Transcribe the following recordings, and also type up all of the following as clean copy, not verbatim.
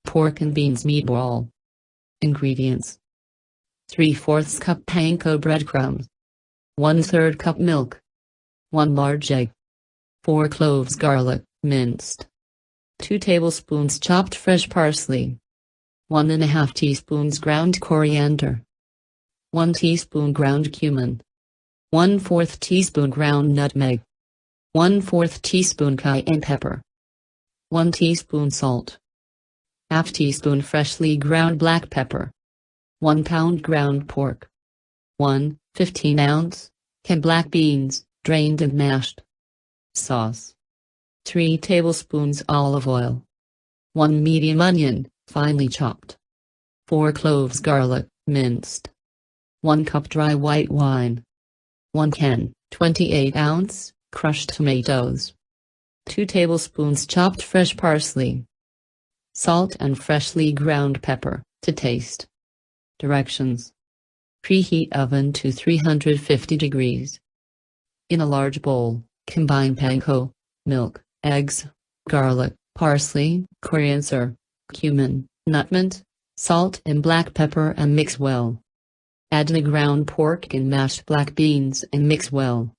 Pork and Beans Meatball. Ingredients: 3/4 cup panko breadcrumbs, 1/3 cup milk, 1 large egg, 4 cloves garlic, minced, 2 tablespoons chopped fresh parsley, 1½ teaspoons ground coriander, 1 teaspoon ground cumin, 1/4 teaspoon ground nutmeg, 1/4 teaspoon cayenne pepper, 1 teaspoon salt, ½ teaspoon freshly ground black pepper, 1 pound ground pork, 1 15-ounce can black beans, drained and mashed. Sauce: 3 tablespoons olive oil, 1 medium onion, finely chopped, 4 cloves garlic, minced, 1 cup dry white wine, 1 can, 28-ounce, crushed tomatoes, 2 tablespoons chopped fresh parsley, salt and freshly ground pepper, to taste. Directions: preheat oven to 350 degrees. In a large bowl, combine panko, milk, eggs, garlic, parsley, coriander, cumin, nutmeg, salt and black pepper and mix well. Add the ground pork and mashed black beans and mix well.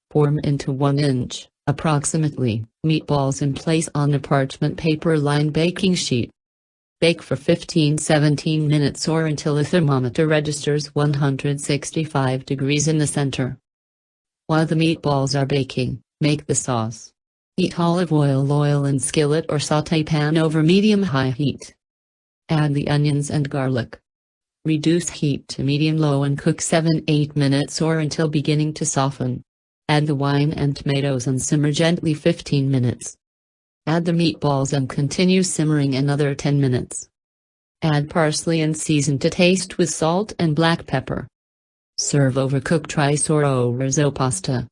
Pour into 1-inch, approximately, meatballs and place on a parchment paper-lined baking sheet. Bake for 15-17 minutes or until the thermometer registers 165 degrees in the center. While the meatballs are baking, make the sauce. Heat olive oil in skillet or sauté pan over medium-high heat. Add the onions and garlic. Reduce heat to medium-low and cook 7-8 minutes or until beginning to soften. Add the wine and tomatoes and simmer gently 15 minutes. Add the meatballs and continue simmering another 10 minutes. Add parsley and season to taste with salt and black pepper. Serve over cooked rice or orzo pasta.